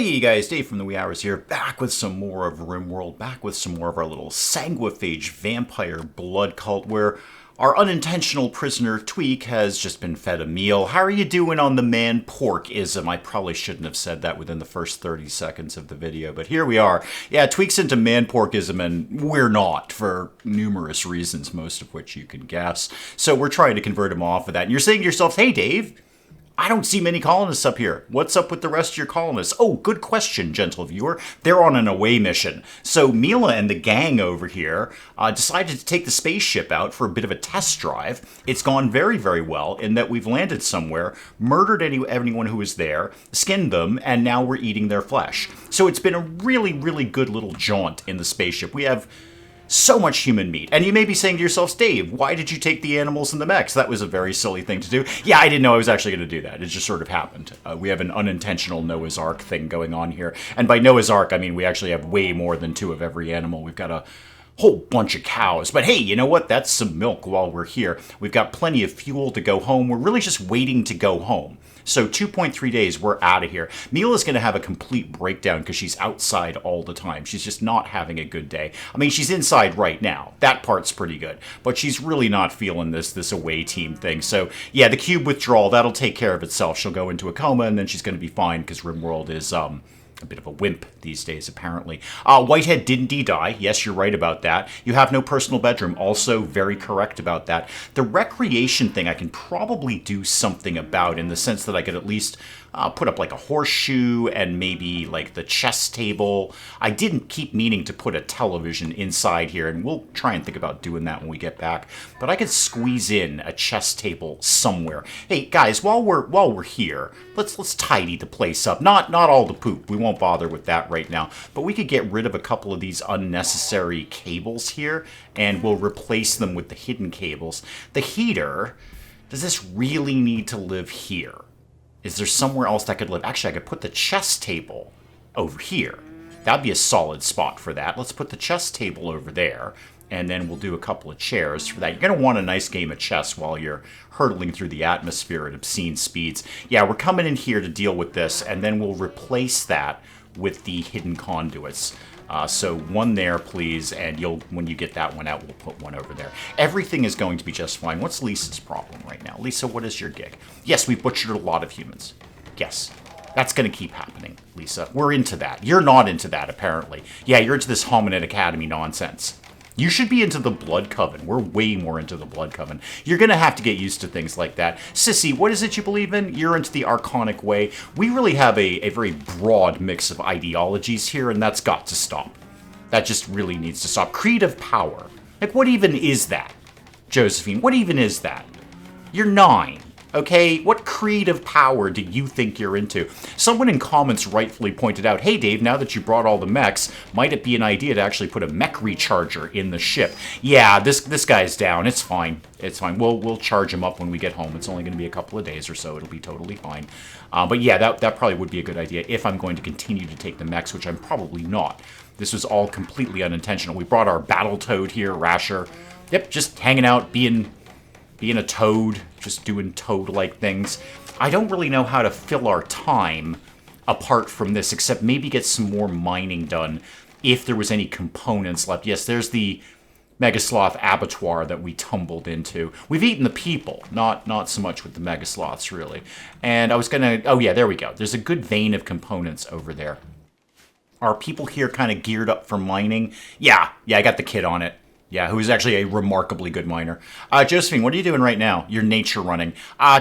Hey guys, Dave from the Wee Hours here, back with some more of RimWorld, back with some more of our little Sanguophage vampire blood cult where our unintentional prisoner Tweak has just been fed a meal. How are you doing on the man-pork-ism? I probably shouldn't have said that within the first 30 seconds of the video, but here we are. Yeah, Tweak's into man-pork-ism and we're not, for numerous reasons, most of which you can guess. So we're trying to convert him off of that. And you're saying to yourself, hey Dave, I don't see many colonists up here. What's up with the rest of your colonists? Oh, good question, gentle viewer. They're on an away mission. So Mila and the gang over here decided to take the spaceship out for a bit of a test drive. It's gone very, very well in that we've landed somewhere, murdered anyone who was there, skinned them, and now we're eating their flesh. So it's been a really, really good little jaunt in the spaceship. We have so much human meat. And you may be saying to yourselves, Dave, why did you take the animals and the mechs? That was a very silly thing to do. Yeah, I didn't know I was actually going to do that. It just sort of happened. We have an unintentional Noah's Ark thing going on here. And by Noah's Ark, I mean we actually have way more than two of every animal. We've got a whole bunch of cows. But hey, you know what? That's some milk while we're here. We've got plenty of fuel to go home. We're really just waiting to go home. So 2.3 days, we're out of here. Mila's going to have a complete breakdown because she's outside all the time. She's just not having a good day. I mean, she's inside right now. That part's pretty good. But she's really not feeling this away team thing. So yeah, the cube withdrawal, that'll take care of itself. She'll go into a coma and then she's going to be fine because RimWorld is a bit of a wimp these days, apparently. Whitehead didn't die. Yes, you're right about that. You have no personal bedroom. Also very correct about that. The recreation thing I can probably do something about in the sense that I could at least put up like a horseshoe and maybe like the chess table. I didn't keep meaning to put a television inside here, and we'll try and think about doing that when we get back. But I could squeeze in a chess table somewhere. Hey guys, while we're here, let's tidy the place up. Not all the poop. We won't bother with that right now. But we could get rid of a couple of these unnecessary cables here, and we'll replace them with the hidden cables. The heater, does this really need to live here? Is there somewhere else that could live? Actually, I could put the chess table over here. That'd be a solid spot for that. Let's put the chess table over there, and then we'll do a couple of chairs for that. You're going to want a nice game of chess while you're hurtling through the atmosphere at obscene speeds. Yeah, we're coming in here to deal with this, and then we'll replace that with the hidden conduits. So one there, please, and when you get that one out, we'll put one over there. Everything is going to be just fine. What's Lisa's problem right now? Lisa, what is your gig? Yes, we butchered a lot of humans. Yes, that's going to keep happening, Lisa. We're into that. You're not into that, apparently. Yeah, you're into this Hominid Academy nonsense. You should be into the Blood Coven. We're way more into the Blood Coven. You're going to have to get used to things like that. Sissy, what is it you believe in? You're into the Archonic way. We really have a very broad mix of ideologies here, and that's got to stop. That just really needs to stop. Creed of power. Like, what even is that? Josephine, what even is that? You're 9. Okay, what creed of power do you think you're into? Someone in comments rightfully pointed out, hey Dave, now that you brought all the mechs, might it be an idea to actually put a mech recharger in the ship? Yeah, this guy's down. It's fine. It's fine. We'll charge him up when we get home. It's only going to be a couple of days or so. It'll be totally fine. But yeah, that probably would be a good idea if I'm going to continue to take the mechs, which I'm probably not. This was all completely unintentional. We brought our battle toad here, Rasher. Yep, just hanging out, being a toad, just doing toad-like things. I don't really know how to fill our time apart from this, except maybe get some more mining done if there was any components left. Yes, there's the Megasloth abattoir that we tumbled into. We've eaten the people, not so much with the Megasloths, really. And I was gonna, oh yeah, there we go. There's a good vein of components over there. Are people here kind of geared up for mining? Yeah, I got the kid on it. Yeah, who's actually a remarkably good miner. Josephine, what are you doing right now? You're nature running.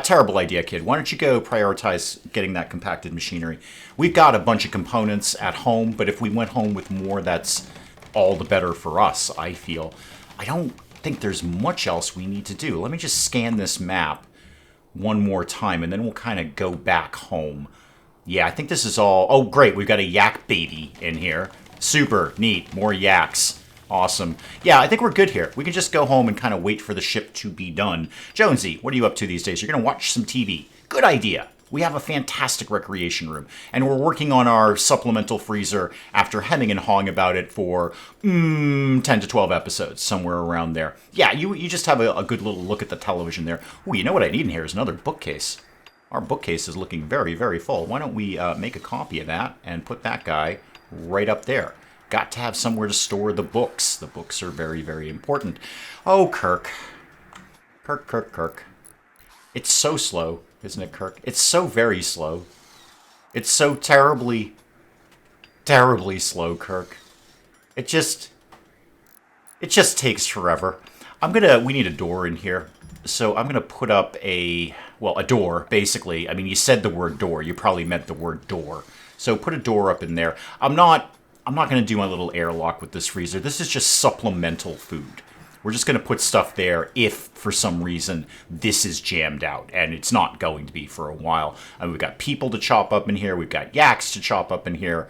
Terrible idea, kid. Why don't you go prioritize getting that compacted machinery? We've got a bunch of components at home, but if we went home with more, that's all the better for us, I feel. I don't think there's much else we need to do. Let me just scan this map one more time, and then we'll kind of go back home. Yeah, I think this is all... Oh, great, we've got a yak baby in here. Super, neat, more yaks. Awesome. Yeah, I think we're good here. We can just go home and kind of wait for the ship to be done. Jonesy, what are you up to these days? You're going to watch some TV. Good idea. We have a fantastic recreation room, and we're working on our supplemental freezer after hemming and hawing about it for 10 to 12 episodes, somewhere around there. Yeah, you just have a good little look at the television there. Ooh, you know what I need in here is another bookcase. Our bookcase is looking very, very full. Why don't we make a copy of that and put that guy right up there? Got to have somewhere to store the books. The books are very, very important. Oh, Kirk. Kirk. It's so slow, isn't it, Kirk? It's so very slow. It's so terribly, terribly slow, Kirk. It just takes forever. We need a door in here. So I'm gonna put up a door, basically. I mean, you said the word door. You probably meant the word door. So put a door up in there. I'm not gonna do my little airlock with this freezer. This is just supplemental food. We're just gonna put stuff there if, for some reason, this is jammed out. And it's not going to be for a while. I mean, we've got people to chop up in here. We've got yaks to chop up in here.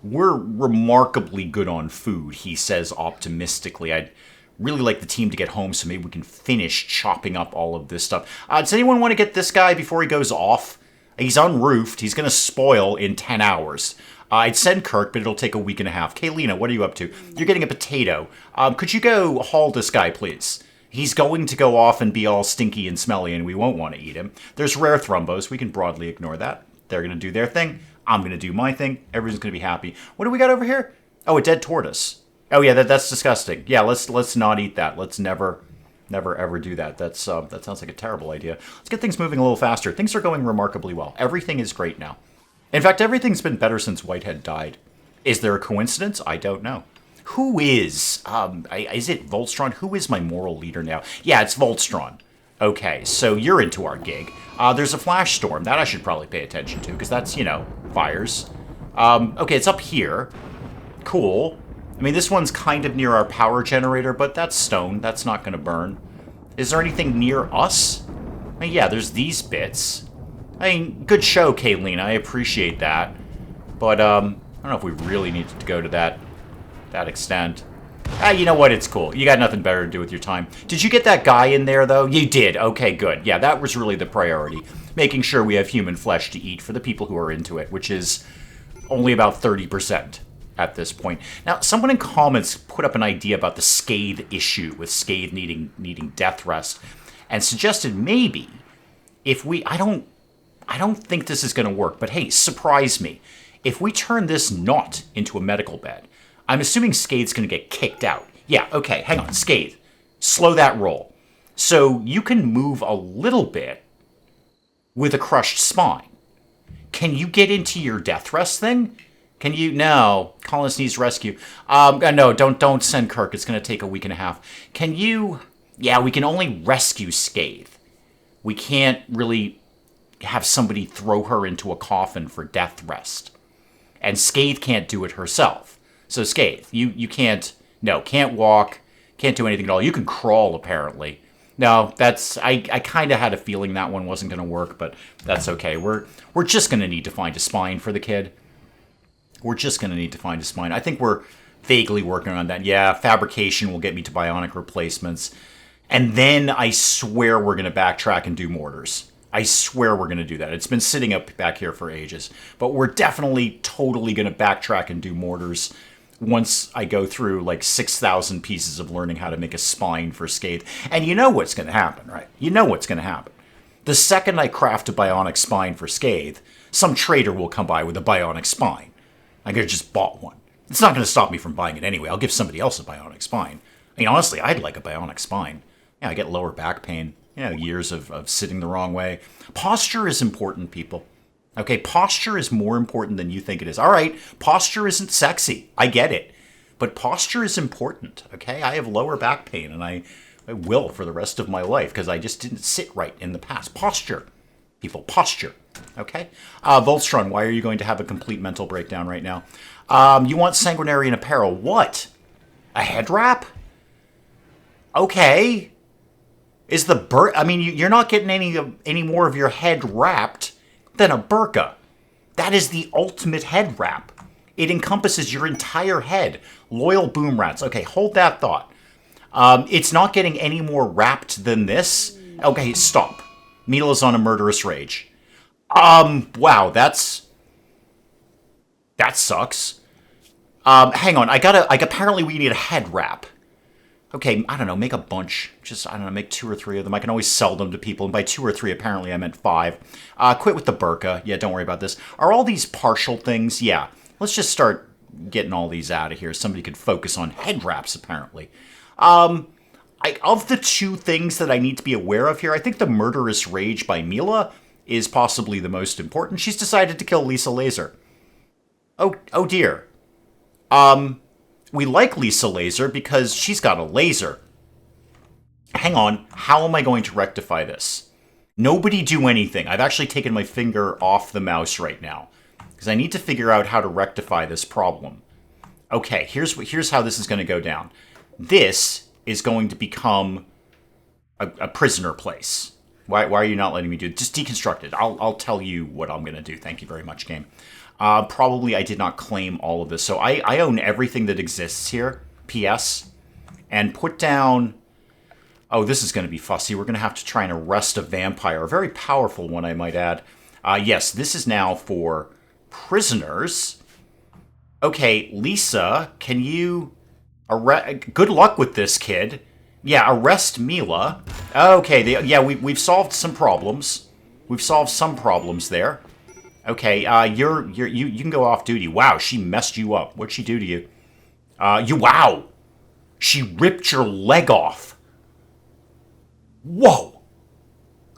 We're remarkably good on food, he says optimistically. I'd really like the team to get home so maybe we can finish chopping up all of this stuff. Does anyone want to get this guy before he goes off? He's unroofed. He's going to spoil in 10 hours. I'd send Kirk, but it'll take a week and a half. Kaylina, what are you up to? You're getting a potato. Could you go haul this guy, please? He's going to go off and be all stinky and smelly, and we won't want to eat him. There's rare thrumbos. We can broadly ignore that. They're going to do their thing. I'm going to do my thing. Everyone's going to be happy. What do we got over here? Oh, a dead tortoise. Oh yeah, that's disgusting. Yeah, let's not eat that. Let's never ever do that. That sounds like a terrible idea. Let's get things moving a little faster. Things are going remarkably well. Everything is great now. In fact, everything's been better since Whitehead died. Is there a coincidence? I don't know. Who is it Voltstron? Who is my moral leader now? Yeah, it's Voltstron. Okay, so you're into our gig. There's a flash storm. That I should probably pay attention to, because that's, fires. Okay, it's up here. Cool. I mean, this one's kind of near our power generator, but that's stone. That's not going to burn. Is there anything near us? I mean, yeah, there's these bits. I mean, good show, Kaylina. I appreciate that. But, I don't know if we really need to go to that extent. You know what? It's cool. You got nothing better to do with your time. Did you get that guy in there, though? You did. Okay, good. Yeah, that was really the priority. Making sure we have human flesh to eat for the people who are into it, which is only about 30% at this point. Now, someone in comments put up an idea about the Scathe issue, with Scathe needing death rest, and suggested maybe if I don't think this is going to work, but hey, surprise me. If we turn this not into a medical bed, I'm assuming Scathe's going to get kicked out. Yeah, okay, hang on, Scathe. Slow that roll. So you can move a little bit with a crushed spine. Can you get into your death rest thing? Can you? No. Colonists needs rescue. No, don't send Kirk. It's going to take a week and a half. Can you? Yeah, we can only rescue Scathe. We can't really have somebody throw her into a coffin for death rest. And Scathe can't do it herself. So Scathe, you can't walk, can't do anything at all. You can crawl, apparently. No, I kind of had a feeling that one wasn't going to work, but that's okay. We're just going to need to find a spine for the kid. We're just going to need to find a spine. I think we're vaguely working on that. Yeah, fabrication will get me to bionic replacements. And then I swear we're going to backtrack and do mortars. I swear we're going to do that. It's been sitting up back here for ages. But we're definitely totally going to backtrack and do mortars once I go through like 6,000 pieces of learning how to make a spine for Scathe. And you know what's going to happen, right? You know what's going to happen. The second I craft a bionic spine for Scathe, some trader will come by with a bionic spine. I could have just bought one. It's not going to stop me from buying it anyway. I'll give somebody else a bionic spine. I mean, honestly, I'd like a bionic spine. Yeah, I get lower back pain. Years of sitting the wrong way. Posture is important, people. Okay, posture is more important than you think it is. All right, posture isn't sexy. I get it. But posture is important, okay? I have lower back pain, and I will for the rest of my life because I just didn't sit right in the past. Posture. People, posture. Okay? Voltstron, why are you going to have a complete mental breakdown right now? You want sanguinary apparel. What? A head wrap? Okay. Is the I mean, you're not getting any more of your head wrapped than a burqa. That is the ultimate head wrap. It encompasses your entire head. Loyal boom rats. Okay, hold that thought. It's not getting any more wrapped than this. Okay, stop. Mila's on a murderous rage. Wow, that sucks. Hang on, apparently we need a head wrap. Okay, I don't know, make a bunch. Just, I don't know, make 2 or 3 of them. I can always sell them to people. And by 2 or 3, apparently I meant 5. Quit with the burqa. Yeah, don't worry about this. Are all these partial things? Yeah. Let's just start getting all these out of here. Somebody could focus on head wraps, apparently. Of the 2 things that I need to be aware of here, I think the Murderous Rage by Mila is possibly the most important. She's decided to kill Lisa Laser. Oh dear. We like Lisa Laser because she's got a laser. Hang on, how am I going to rectify this? Nobody do anything. I've actually taken my finger off the mouse right now because I need to figure out how to rectify this problem. Okay, here's how this is going to go down. This is going to become a prisoner place. Why are you not letting me do it? Just deconstruct it. I'll tell you what I'm going to do. Thank you very much, game. Probably I did not claim all of this. So I own everything that exists here, PS, and put down... Oh, this is going to be fussy. We're going to have to try and arrest a vampire. A very powerful one, I might add. Yes, this is now for prisoners. Okay, Lisa, can you... Good luck with this, kid. Yeah, arrest Mila. Okay, we've solved some problems. We've solved some problems there. Okay, you can go off duty. Wow, she messed you up. What'd she do to you? Wow! She ripped your leg off. Whoa!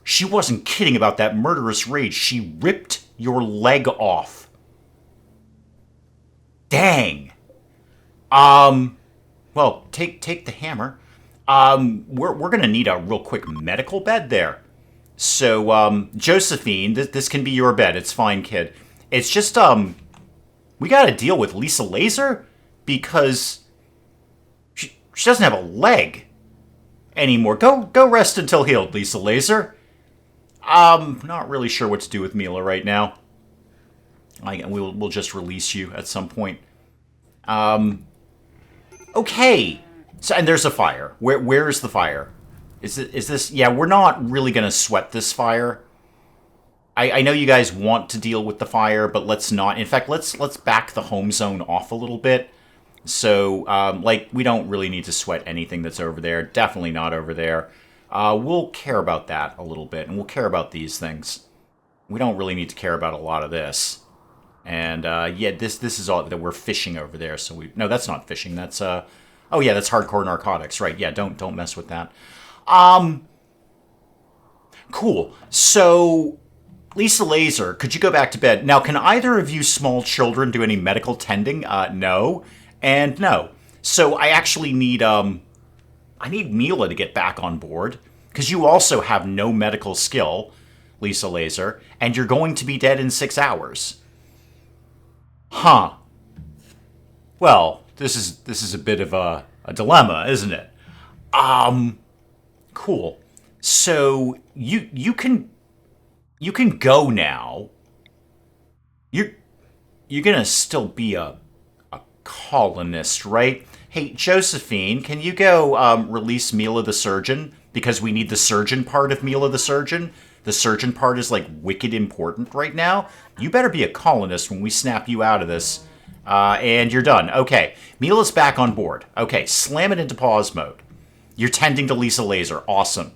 She wasn't kidding about that murderous rage. She ripped your leg off. Dang. Well, take the hammer. We're gonna need a real quick medical bed there. So, Josephine, this can be your bed. It's fine, kid. It's just, we gotta deal with Lisa Laser because she doesn't have a leg anymore. Go rest until healed, Lisa Laser. Not really sure what to do with Mila right now. We'll just release you at some point. Okay. So, and there's a fire. Where's the fire? Is this... Yeah, we're not really going to sweat this fire. I know you guys want to deal with the fire, but let's not. In fact, let's back the home zone off a little bit. So, we don't really need to sweat anything that's over there. Definitely not over there. We'll care about that a little bit, and we'll care about these things. We don't really need to care about a lot of this. And, yeah, this is all that we're fishing over there. So no, that's not fishing. That's, oh yeah, that's hardcore narcotics. Right, yeah, don't mess with that. Cool. So, Lisa Laser, could you go back to bed? Now, can either of you small children do any medical tending? No. And no. So, I actually need, I need Mila to get back on board. Because you also have no medical skill, Lisa Laser. And you're going to be dead in 6 hours. Huh. Well, this is a bit of a dilemma, isn't it? Cool. So you can go now. You're gonna still be a colonist, right? Hey, Josephine, can you go release Mila the surgeon? Because we need the surgeon part of Mila the surgeon. The surgeon part is, wicked important right now. You better be a colonist when we snap you out of this. And you're done. Okay, Mila's back on board. Okay, slam it into pause mode. You're tending to Lisa Laser. Awesome.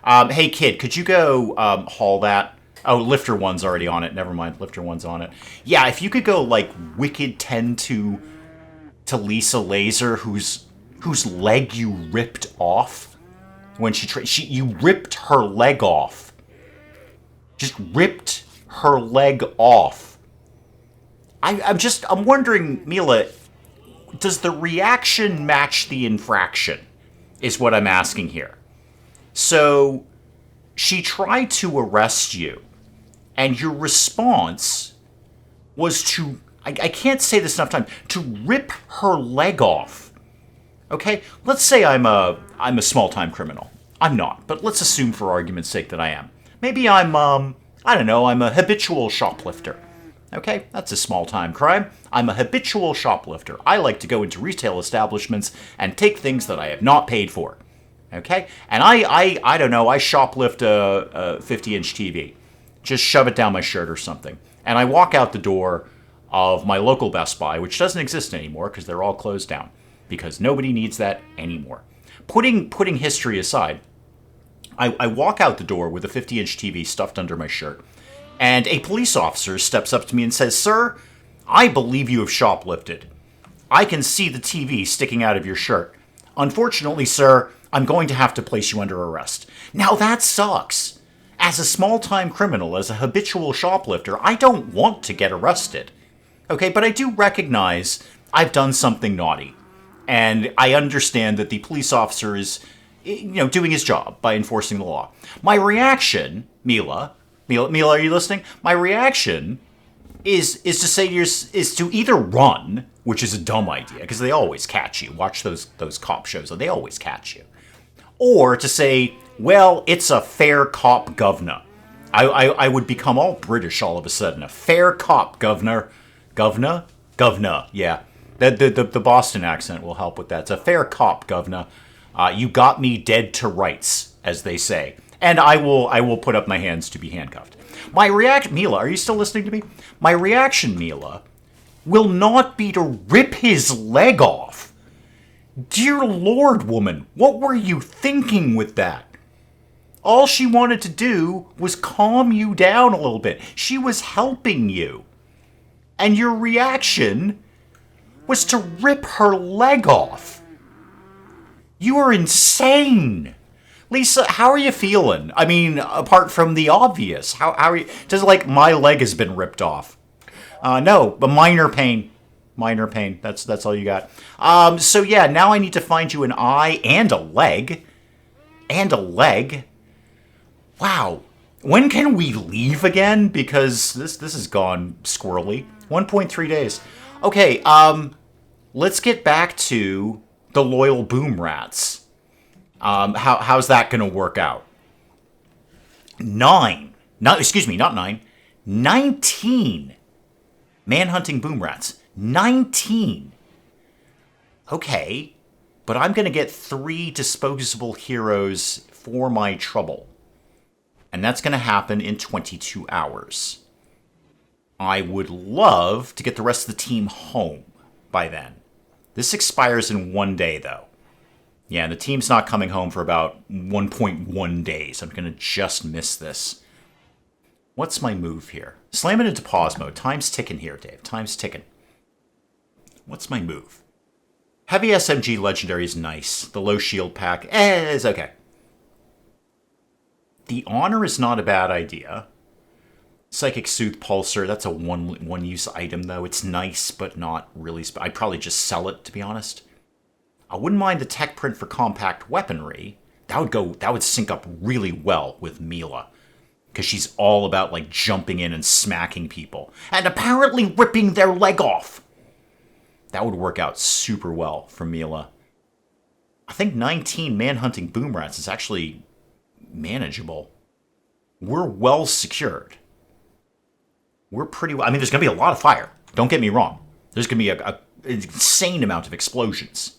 Hey, kid, could you go haul that? Oh, Lifter 1's already on it. Never mind, Lifter 1's on it. Yeah, if you could go, wicked tend to Lisa Laser, whose leg you ripped off when you ripped her leg off. Just ripped her leg off. I'm wondering, Mila, does the reaction match the infraction? Is what I'm asking here. So, she tried to arrest you, and your response was to, I can't say this enough times, to rip her leg off. Okay? Let's say I'm a small-time criminal. I'm not, but let's assume for argument's sake that I am. Maybe I'm, I don't know, I'm a habitual shoplifter. Okay, that's a small-time crime. I'm a habitual shoplifter. I like to go into retail establishments and take things that I have not paid for. Okay? And I don't know, I shoplift a 50-inch TV. Just shove it down my shirt or something. And I walk out the door of my local Best Buy, which doesn't exist anymore because they're all closed down. Because nobody needs that anymore. putting history aside, I walk out the door with a 50-inch TV stuffed under my shirt, and a police officer steps up to me and says, "Sir, I believe you have shoplifted. I can see the TV sticking out of your shirt. Unfortunately, sir, I'm going to have to place you under arrest." Now that sucks. As a small-time criminal, as a habitual shoplifter, I don't want to get arrested. Okay, but I do recognize I've done something naughty. And I understand that the police officer is, doing his job by enforcing the law. My reaction, Mila, are you listening? My reaction is to either run, which is a dumb idea, because they always catch you. Watch those cop shows, they always catch you. Or to say, well, it's a fair cop governor. I would become all British all of a sudden. A fair cop governor. Governor, yeah. The Boston accent will help with that. It's a fair cop governor. You got me dead to rights, as they say. And I will put up my hands to be handcuffed. My reaction, Mila, are you still listening to me? My reaction, Mila, will not be to rip his leg off. Dear Lord, woman, what were you thinking with that? All she wanted to do was calm you down a little bit. She was helping you. And your reaction was to rip her leg off. You are insane. Lisa, how are you feeling? I mean, apart from the obvious, how are you? Just like my leg has been ripped off. No, but minor pain. Minor pain. That's all you got. So yeah, now I need to find you an eye and a leg. And a leg. Wow. When can we leave again? Because this has gone squirrely. 1.3 days. Okay, let's get back to the loyal boom rats. How's that going to work out? 19 manhunting boom rats. 19. Okay, but I'm going to get 3 disposable heroes for my trouble. And that's going to happen in 22 hours. I would love to get the rest of the team home by then. This expires in 1 day, though. Yeah, the team's not coming home for about 1.1 days. I'm going to just miss this. What's my move here? Slam it into pause mode. Time's ticking here, Dave. Time's ticking. What's my move? Heavy SMG Legendary is nice. The low shield pack is okay. The Honor is not a bad idea. Psychic Soothe Pulsar, that's a one-use item, though. It's nice, but not really... I'd probably just sell it, to be honest. I wouldn't mind the tech print for compact weaponry. That would sync up really well with Mila. Because she's all about, like, jumping in and smacking people. And apparently ripping their leg off! That would work out super well for Mila. I think 19 manhunting boom rats is actually manageable. We're well secured. We're pretty well... I mean, there's going to be a lot of fire. Don't get me wrong. There's going to be an insane amount of explosions.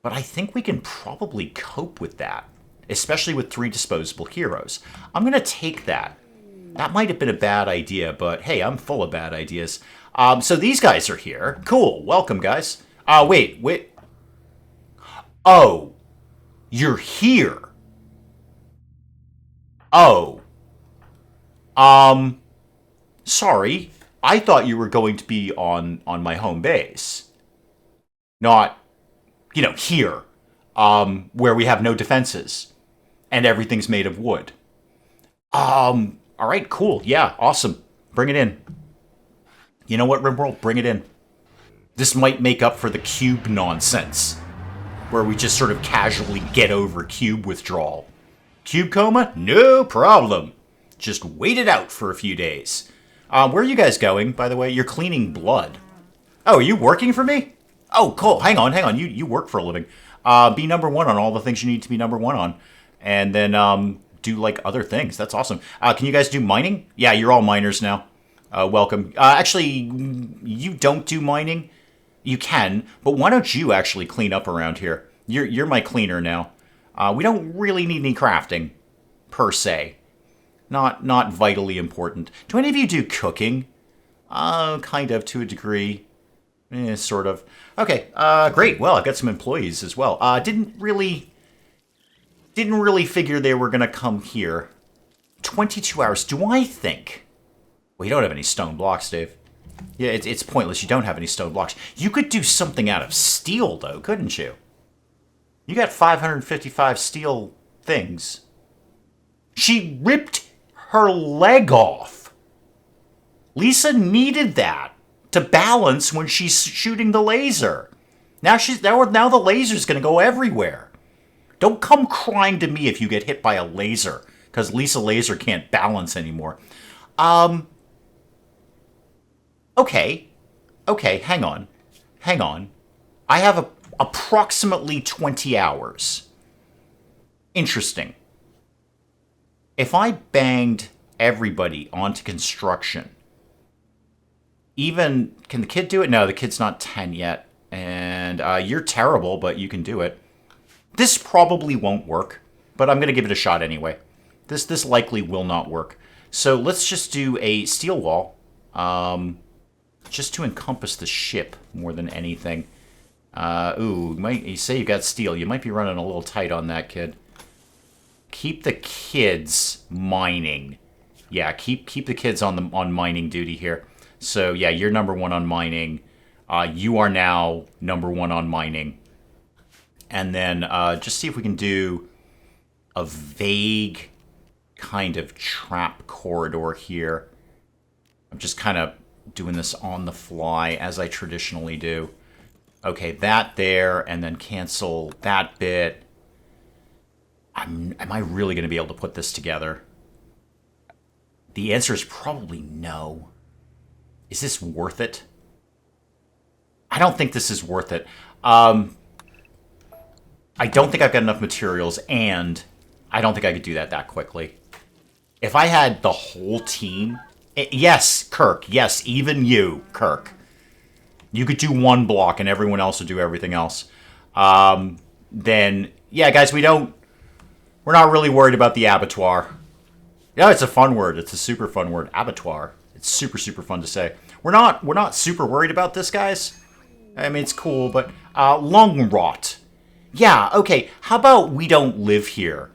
But I think we can probably cope with that. Especially with 3 disposable heroes. I'm going to take that. That might have been a bad idea, but hey, I'm full of bad ideas. So these guys are here. Cool. Welcome, guys. Wait. Oh. You're here. Oh. Sorry. I thought you were going to be on my home base. Not, here. Where we have no defenses. And everything's made of wood. Alright, cool. Yeah, awesome. Bring it in. You know what, RimWorld? Bring it in. This might make up for the cube nonsense. Where we just sort of casually get over cube withdrawal. Cube coma? No problem. Just wait it out for a few days. Where are you guys going, by the way? You're cleaning blood. Oh, are you working for me? Oh, cool. Hang on. You work for a living. Be number 1 on all the things you need to be number 1 on. And then do, like, other things. That's awesome. Can you guys do mining? Yeah, you're all miners now. Welcome. Actually, you don't do mining. You can, but why don't you actually clean up around here? You're my cleaner now. We don't really need any crafting, per se. Not vitally important. Do any of you do cooking? Kind of, to a degree. Sort of. Okay, great. Well, I've got some employees as well. Didn't really Didn't really figure they were going to come here. 22 hours. Do I think... Well, you don't have any stone blocks, Dave. Yeah, it's pointless. You don't have any stone blocks. You could do something out of steel, though, couldn't you? You got 555 steel things. She ripped her leg off. Lisa needed that to balance when she's shooting the laser. Now the laser's going to go everywhere. Don't come crying to me if you get hit by a laser, because Lisa Laser can't balance anymore. Okay, hang on. I have approximately 20 hours. Interesting. If I banged everybody onto construction, can the kid do it? No, the kid's not 10 yet. And you're terrible, but you can do it. This probably won't work, but I'm going to give it a shot anyway. This likely will not work. So let's just do a steel wall, just to encompass the ship more than anything. You say you got steel. You might be running a little tight on that, kid. Keep the kids mining. Yeah, keep the kids on mining duty here. So yeah, you're number 1 on mining. You are now number 1 on mining. And then just see if we can do a vague kind of trap corridor here. I'm just kind of doing this on the fly, as I traditionally do. Okay, that there, and then cancel that bit. Am I really going to be able to put this together? The answer is probably no. Is this worth it? I don't think this is worth it. I don't think I've got enough materials, and I don't think I could do that quickly. If I had the whole team... Yes, Kirk. Yes, even you, Kirk. You could do 1 block, and everyone else would do everything else. Then, yeah, guys, we're not really worried about the abattoir. Yeah, it's a fun word. It's a super fun word. Abattoir. It's super, super fun to say. We're not super worried about this, guys. I mean, it's cool, but lung rot. Yeah, okay. How about we don't live here?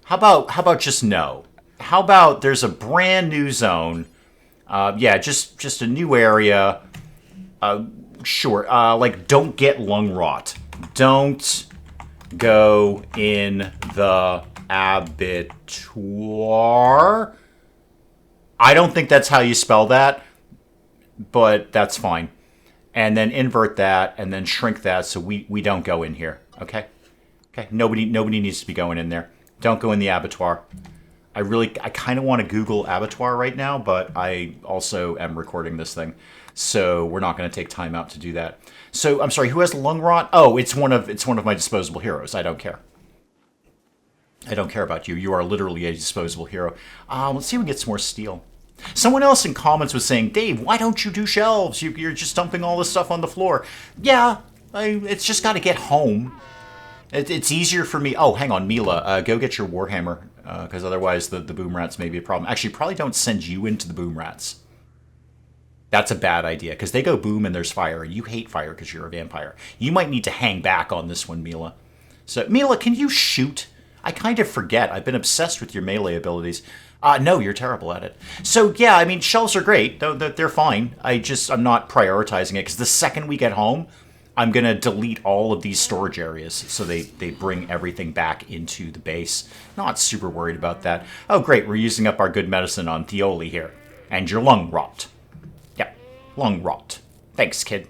How about just no? How about there's a brand new zone? Yeah, just a new area. Sure. Like, don't get lung rot. Don't go in the abattoir. I don't think that's how you spell that, but that's fine. And then invert that, and then shrink that so we don't go in here. Okay? Okay. Nobody needs to be going in there. Don't go in the abattoir. I kind of want to Google abattoir right now, but I also am recording this thing, so we're not going to take time out to do that. So I'm sorry. Who has lung rot? Oh, it's one of my disposable heroes. I don't care. I don't care about you. You are literally a disposable hero. Let's see if we can get some more steel. Someone else in comments was saying, Dave, why don't you do shelves? You're just dumping all this stuff on the floor. Yeah, it's just got to get home. It's easier for me. Oh, hang on, Mila. Go get your Warhammer, because otherwise the boom rats may be a problem. Actually, probably don't send you into the boom rats. That's a bad idea, because they go boom and there's fire, and you hate fire because you're a vampire. You might need to hang back on this one, Mila. So, Mila, can you shoot? I kind of forget. I've been obsessed with your melee abilities. No, you're terrible at it. So, yeah, I mean, shelves are great. They're fine. I'm not prioritizing it, because the second we get home, I'm going to delete all of these storage areas so they bring everything back into the base. Not super worried about that. Oh, great. We're using up our good medicine on Theoli here. And your lung rot. Yeah, lung rot. Thanks, kid.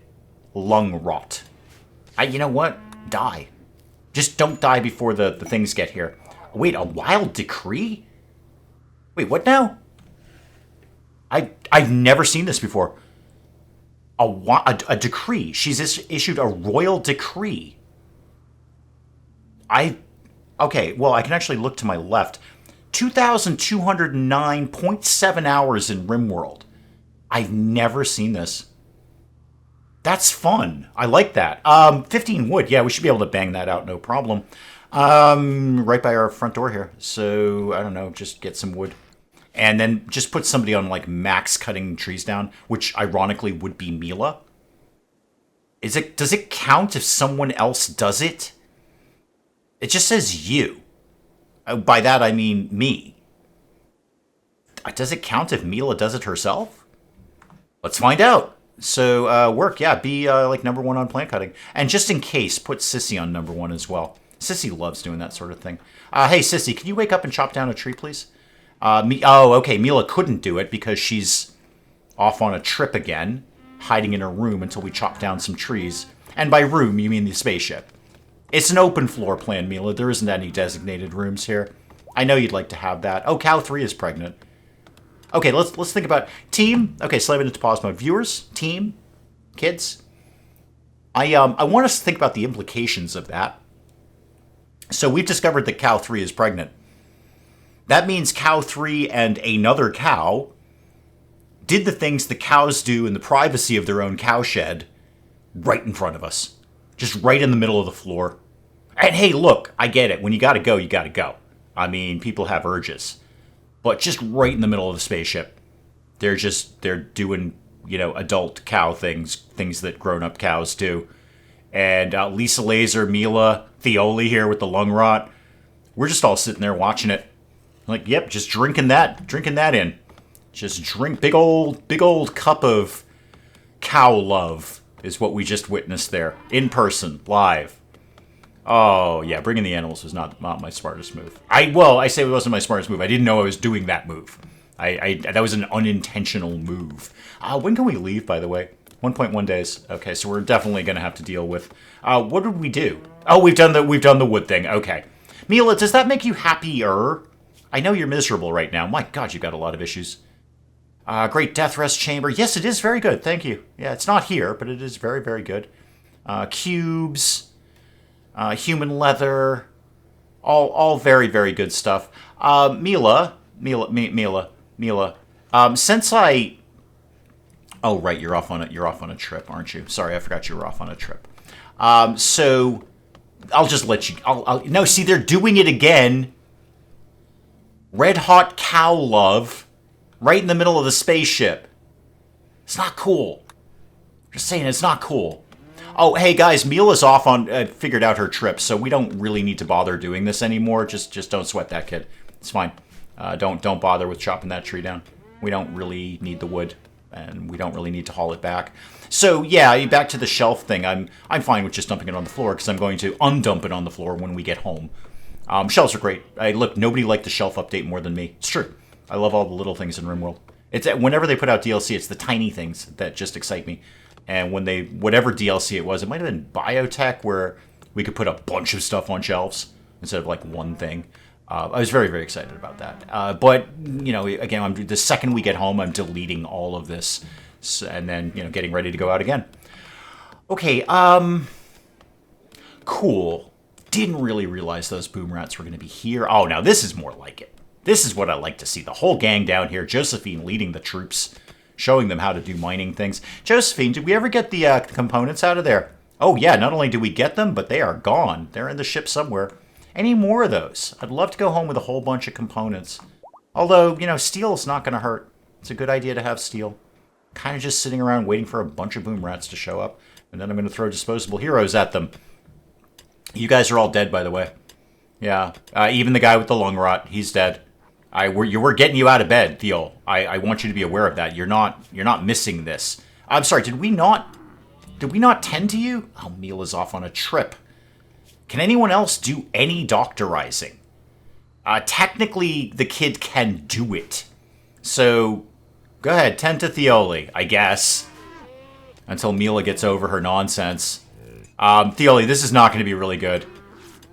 Lung rot. You know what? Die. Just don't die before the things get here. Wait, a wild decree? Wait, what now? I've never seen this before. A decree. She's issued a royal decree. Okay, well, I can actually look to my left. 2,209.7 hours in RimWorld. I've never seen this. That's fun. I like that. 15 wood. Yeah, we should be able to bang that out, no problem. Right by our front door here. So, I don't know, just get some wood. And then just put somebody on, like, max cutting trees down, which ironically would be Mila. Does it count if someone else does it? It just says you. By that, I mean me. Does it count if Mila does it herself? Let's find out. So, work, yeah, be like number one on plant cutting. And just in case, put Sissy on number one as well. Sissy loves doing that sort of thing. Hey, Sissy, can you wake up and chop down a tree, please? Oh, okay, Mila couldn't do it because she's off on a trip again, hiding in her room until we chop down some trees. And by room, you mean the spaceship. It's an open floor plan, Mila. There isn't any designated rooms here. I know you'd like to have that. Oh, Cow 3 is pregnant. Okay, let's think about team. Okay, slave it into pause mode. Viewers, team, kids. I want us to think about the implications of that. So we've discovered that Cow 3 is pregnant. That means Cow 3 and another cow did the things the cows do in the privacy of their own cowshed right in front of us. Just right in the middle of the floor. And hey, look, I get it. When you gotta go, you gotta go. I mean, people have urges. But just right in the middle of the spaceship. They're doing, adult cow things that grown-up cows do. And Lisa Laser, Mila, Theoli here with the lung rot. We're just all sitting there watching it. Like, yep, just drinking that in. Just drink big old cup of cow love is what we just witnessed there. In person, live. Oh, yeah, bringing the animals was not my smartest move. I say it wasn't my smartest move. I didn't know I was doing that move. That was an unintentional move. When can we leave, by the way? 1.1 days. Okay, so we're definitely going to have to deal with... what did we do? Oh, we've done the wood thing. Okay. Mila, does that make you happier? I know you're miserable right now. My God, you've got a lot of issues. Great Death Rest Chamber. Yes, it is very good. Thank you. Yeah, it's not here, but it is very, very good. Cubes... human leather, all very, very good stuff. Mila, since I... Oh, right, you're off on a trip, aren't you? Sorry, I forgot you were off on a trip. So, I'll just let you... No, see, they're doing it again. Red hot cow love, right in the middle of the spaceship. It's not cool. Just saying, it's not cool. Oh, hey guys, Mila's off on figured out her trip, so we don't really need to bother doing this anymore. Just don't sweat that kid. It's fine. Don't bother with chopping that tree down. We don't really need the wood, and we don't really need to haul it back. So yeah, back to the shelf thing. I'm fine with just dumping it on the floor because I'm going to undump it on the floor when we get home. Shelves are great. Look, nobody liked the shelf update more than me. It's true. I love all the little things in RimWorld. It's whenever they put out DLC, it's the tiny things that just excite me. And when whatever DLC it was, it might have been biotech, where we could put a bunch of stuff on shelves instead of like one thing. I was very, very excited about that. But, again, the second we get home, I'm deleting all of this and then, getting ready to go out again. Okay, cool. Didn't really realize those boom rats were going to be here. Oh, now this is more like it. This is what I like to see. The whole gang down here, Josephine leading the troops, showing them how to do mining things. Josephine, did we ever get the components out of there? Oh, yeah, not only do we get them, but they are gone. They're in the ship somewhere. Any more of those? I'd love to go home with a whole bunch of components. Although, steel is not going to hurt. It's a good idea to have steel. Kind of just sitting around waiting for a bunch of boom rats to show up, and then I'm going to throw disposable heroes at them. You guys are all dead, by the way. Yeah, even the guy with the lung rot, he's dead. We're getting you out of bed, Theo. I want you to be aware of that. You're not missing this. I'm sorry, did we not tend to you? Oh, Mila's off on a trip. Can anyone else do any doctorizing? Technically, the kid can do it. So, go ahead, tend to Theoli, I guess. Until Mila gets over her nonsense. Theoli, this is not going to be really good.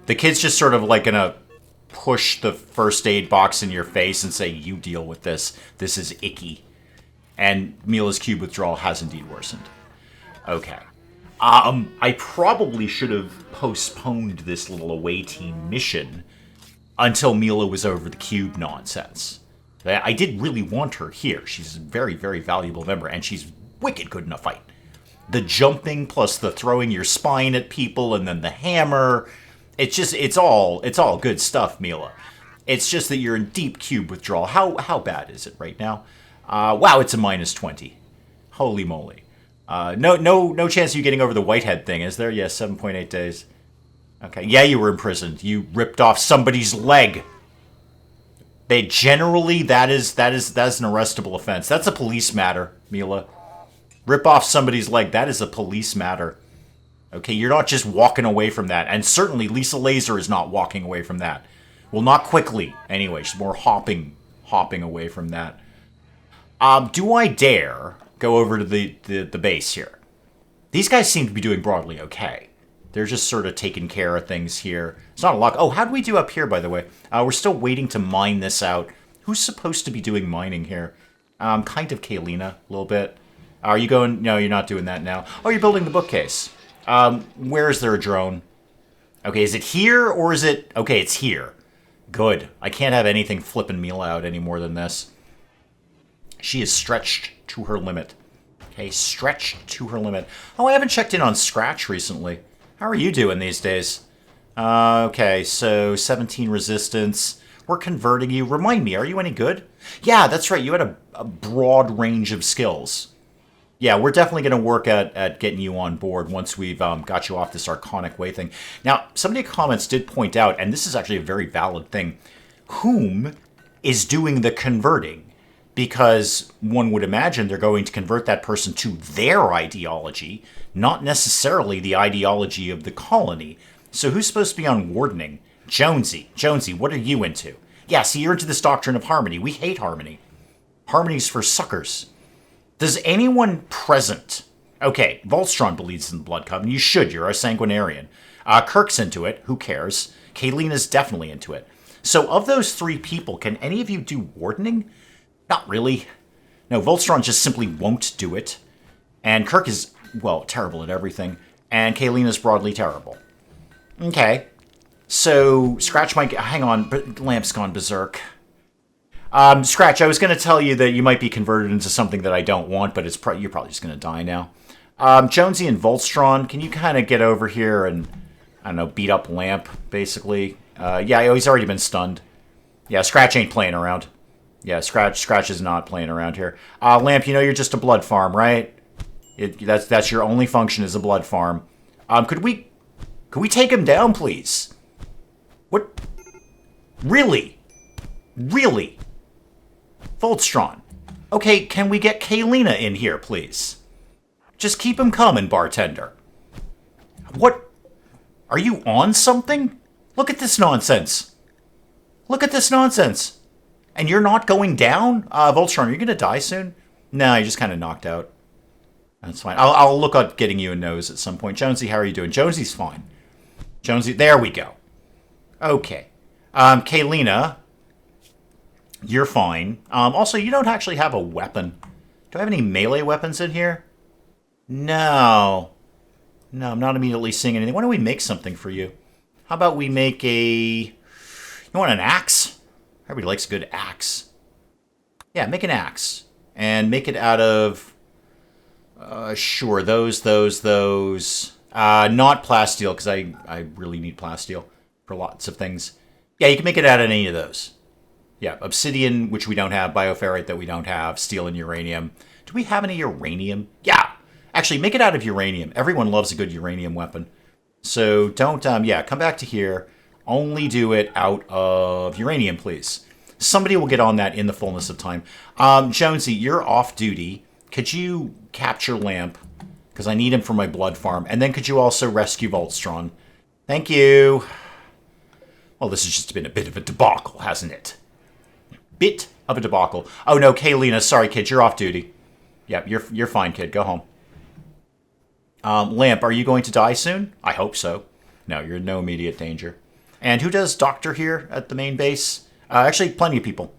The kid's just sort of like going to push the first aid box in your face and say, you deal with this. This is icky. And Mila's cube withdrawal has indeed worsened. Okay. I probably should have postponed this little away team mission until Mila was over the cube nonsense. I did really want her here. She's a very, very valuable member, and she's wicked good in a fight. The jumping plus the throwing your spine at people and then the hammer... It's all good stuff, Mila. It's just that you're in deep cube withdrawal. How bad is it right now? Wow, it's a -20. Holy moly. No chance of you getting over the Whitehead thing, is there? Yes, 7.8 days. Okay, yeah, you were imprisoned. You ripped off somebody's leg. They generally, that's an arrestable offense. That's a police matter, Mila. Rip off somebody's leg, that is a police matter. Okay, you're not just walking away from that. And certainly Lisa Laser is not walking away from that. Well, not quickly, anyway. She's more hopping away from that. Do I dare go over to the base here? These guys seem to be doing broadly okay. They're just sort of taking care of things here. It's not a lot. Oh, how do we do up here, by the way? We're still waiting to mine this out. Who's supposed to be doing mining here? Kind of Kalina, a little bit. Are you going? No, you're not doing that now. Oh, you're building the bookcase. Where is there a drone? Okay, is it here or is it... Okay, it's here. Good. I can't have anything flipping Mila out any more than this. She is stretched to her limit. Okay, stretched to her limit. Oh, I haven't checked in on Scratch recently. How are you doing these days? Okay, so 17 resistance. We're converting you. Remind me, are you any good? Yeah, that's right. You had a broad range of skills. Yeah, we're definitely going to work at getting you on board once we've got you off this Archonic Way thing. Now, somebody in the comments did point out, and this is actually a very valid thing, whom is doing the converting? Because one would imagine they're going to convert that person to their ideology, not necessarily the ideology of the colony. So who's supposed to be on wardening? Jonesy. Jonesy, what are you into? Yeah, see, you're into this doctrine of harmony. We hate harmony. Harmony's for suckers. Does anyone present... Okay, Voltstron believes in the Blood Coven. You should. You're a sanguinarian. Kirk's into it. Who cares? Kalina's definitely into it. So of those three people, can any of you do wardening? Not really. No, Voltstron just simply won't do it. And Kirk is, well, terrible at everything. And Kalina's broadly terrible. Okay. So, Scratch might... Hang on, Lamp's gone berserk. Scratch, I was going to tell you that you might be converted into something that I don't want, but you're probably just going to die now. Jonesy and Voltstron, can you kind of get over here and, I don't know, beat up Lamp, basically? Yeah, he's already been stunned. Yeah, Scratch ain't playing around. Yeah, Scratch is not playing around here. Lamp, you know you're just a blood farm, right? That's your only function is a blood farm. Could we take him down, please? What? Really? Really? Voltstron. Okay, can we get Kalina in here, please? Just keep him coming, bartender. What? Are you on something? Look at this nonsense. Look at this nonsense. And you're not going down? Voltstron, are you going to die soon? No, you're just kind of knocked out. That's fine. I'll look at getting you a nose at some point. Jonesy, how are you doing? Jonesy's fine. Jonesy, there we go. Okay. Kalina, you're fine. Also, you don't actually have a weapon. Do I have any melee weapons in here? No. No, I'm not immediately seeing anything. Why don't we make something for you? How about we make a... You want an axe? Everybody likes a good axe. Yeah, make an axe. And make it out of... sure, those. Not plasteel, because I really need plasteel for lots of things. Yeah, you can make it out of any of those. Yeah, obsidian, which we don't have, bioferrite that we don't have, steel and uranium. Do we have any uranium? Yeah! Actually, make it out of uranium. Everyone loves a good uranium weapon. So don't, yeah, come back to here. Only do it out of uranium, please. Somebody will get on that in the fullness of time. Jonesy, you're off duty. Could you capture Lamp? Because I need him for my blood farm. And then could you also rescue Voltstron? Thank you. Well, this has just been a bit of a debacle, hasn't it? Bit of a debacle. Oh, no, Kalina, sorry, kid, you're off duty. Yeah, you're fine, kid. Go home. Lamp, are you going to die soon? I hope so. No, you're in no immediate danger. And who does doctor here at the main base? Actually, plenty of people.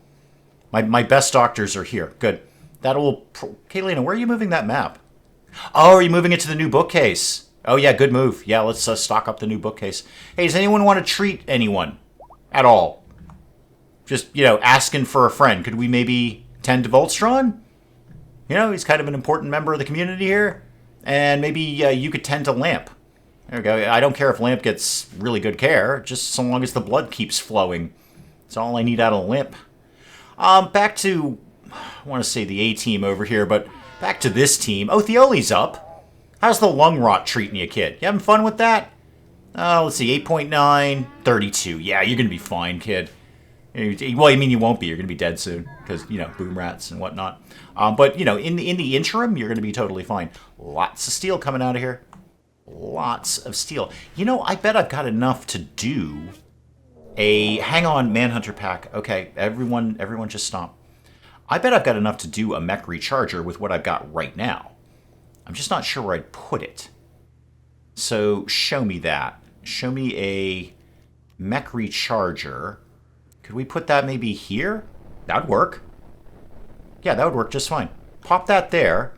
My best doctors are here. Good. Kalina, where are you moving that map? Oh, are you moving it to the new bookcase? Oh, yeah, good move. Yeah, let's stock up the new bookcase. Hey, does anyone want to treat anyone? At all? Just, asking for a friend. Could we maybe tend to Voltstron? He's kind of an important member of the community here. And maybe you could tend to Lamp. There we go. I don't care if Lamp gets really good care, just so long as the blood keeps flowing. That's all I need out of Lamp. Back to, I want to say the A-team over here, but back to this team. Oh, Theoli's up. How's the lung rot treating you, kid? You having fun with that? Let's see, 8.9, 32. Yeah, you're going to be fine, kid. Well, I mean, you won't be. You're going to be dead soon because, boom rats and whatnot. But, in the interim, you're going to be totally fine. Lots of steel coming out of here. Lots of steel. I bet I've got enough to do a... Hang on, Manhunter Pack. Okay, everyone just stop. I bet I've got enough to do a mech recharger with what I've got right now. I'm just not sure where I'd put it. So, show me that. Show me a mech recharger. Could we put that maybe here? That'd work. Yeah, that would work just fine. Pop that there.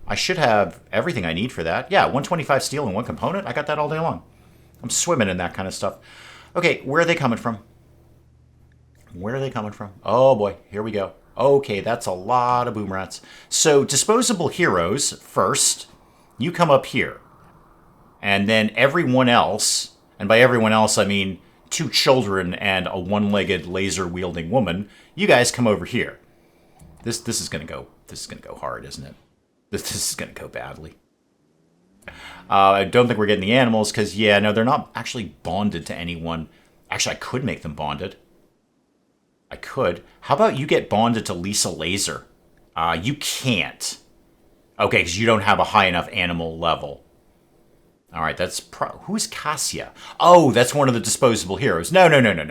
I should have everything I need for that. Yeah, 125 steel in one component. I got that all day long. I'm swimming in that kind of stuff. Okay, where are they coming from? Where are they coming from? Oh boy, here we go. Okay, that's a lot of boom rats. So, disposable heroes first. You come up here. And then everyone else, and by everyone else I mean 2 children and a one-legged laser-wielding woman, you guys come over here. This is gonna go hard, isn't it? This is gonna go badly. I don't think we're getting the animals because, yeah, no, they're not actually bonded to anyone. Actually, I could make them bonded. I could. How about you get bonded to Lisa Laser? You can't. Okay, because you don't have a high enough animal level. All right, that's... Who's Cassia? Oh, that's one of the disposable heroes. No.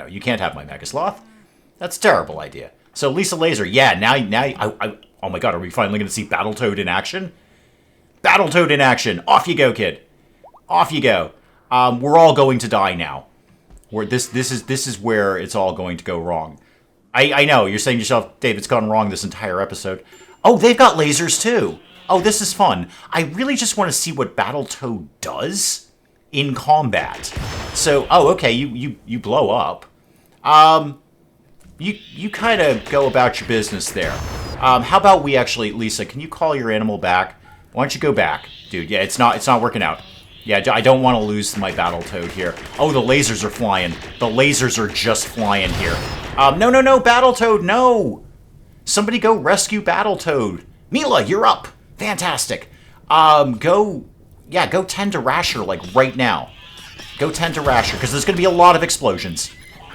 You can't have my Megasloth. That's a terrible idea. So, Lisa Laser, yeah, now oh my god, are we finally going to see Battletoad in action? Battletoad in action! Off you go, kid. Off you go. We're all going to die now. This is where it's all going to go wrong. I know, you're saying to yourself, Dave, it's gone wrong this entire episode. Oh, they've got lasers too! Oh, this is fun. I really just want to see what Battletoad does in combat. So, oh, okay, you blow up. You kind of go about your business there. How about we actually, Lisa, can you call your animal back? Why don't you go back? Dude, yeah, it's not working out. Yeah, I don't want to lose my Battletoad here. Oh, the lasers are flying. The lasers are just flying here. No, Battletoad, no! Somebody go rescue Battletoad. Mila, you're up! Fantastic. Go tend to Rasher, like, right now. Go tend to Rasher, because there's going to be a lot of explosions.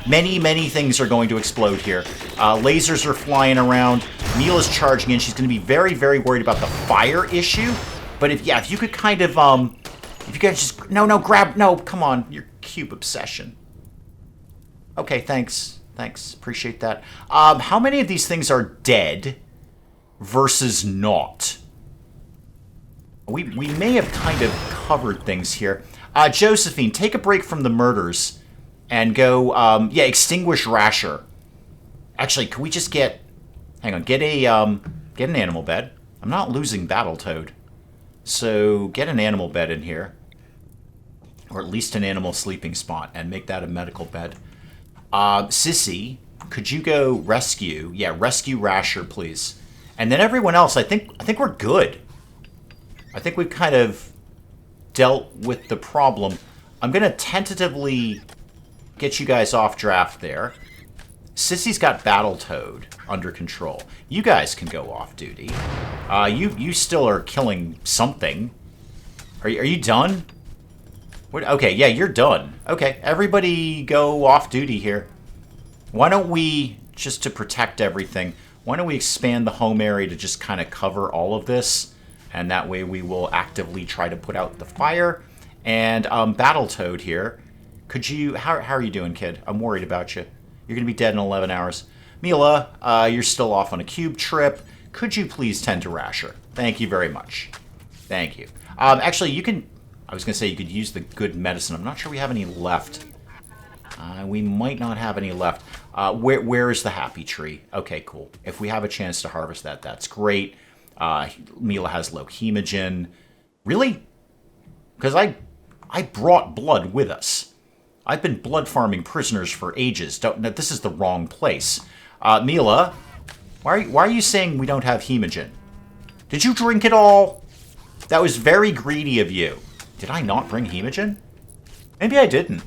Many things are going to explode here. Lasers are flying around. Mila's charging in. She's going to be very, very worried about the fire issue. But if you could kind of, if you guys just... No, come on. Your cube obsession. Okay, thanks. Appreciate that. How many of these things are dead versus not? We may have kind of covered things here. Josephine, take a break from the murders and go, extinguish Rasher. Actually, can we just get... Hang on, get an animal bed. I'm not losing Battletoad. So, get an animal bed in here. Or at least an animal sleeping spot, and make that a medical bed. Sissy, could you go rescue? Yeah, rescue Rasher, please. And then everyone else, I think we're good. I think we've kind of dealt with the problem. I'm going to tentatively get you guys off draft there. Sissy's got Battletoad under control. You guys can go off duty. You still are killing something. Are you done? What? Okay, yeah, you're done. Okay, everybody go off duty here. Why don't we, just to protect everything, why don't we expand the home area to just kind of cover all of this? And that way we will actively try to put out the fire. And Battletoad here, could you... How are you doing, kid? I'm worried about you. You're going to be dead in 11 hours. Mila, you're still off on a cube trip. Could you please tend to Rasher? Thank you very much. Thank you. Actually, you can... I was going to say you could use the good medicine. I'm not sure we have any left. We might not have any left. Where is the happy tree? Okay, cool. If we have a chance to harvest that, that's great. Mila has low hemogen. Really? Because I brought blood with us. I've been blood farming prisoners for ages. This is the wrong place. Mila, why are you saying we don't have hemogen? Did you drink it all? That was very greedy of you. Did I not bring hemogen? Maybe I didn't.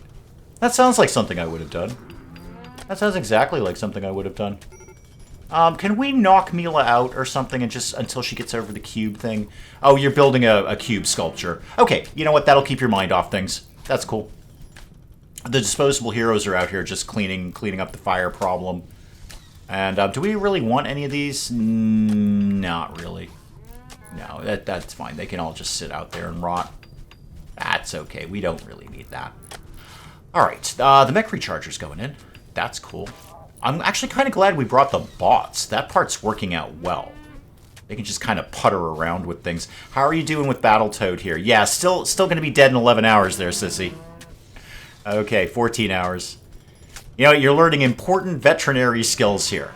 That sounds like something I would have done. That sounds exactly like something I would have done. Can we knock Mila out or something and just until she gets over the cube thing? Oh, you're building a cube sculpture. Okay, you know what? That'll keep your mind off things. That's cool. The disposable heroes are out here just cleaning up the fire problem. And do we really want any of these? Not really. No, that's fine. They can all just sit out there and rot. That's okay. We don't really need that. All right, the mech recharger's going in. That's cool. I'm actually kind of glad we brought the bots. That part's working out well. They can just kind of putter around with things. How are you doing with Battletoad here? Yeah, still going to be dead in 11 hours there, sissy. Okay, 14 hours. You know, you're learning important veterinary skills here.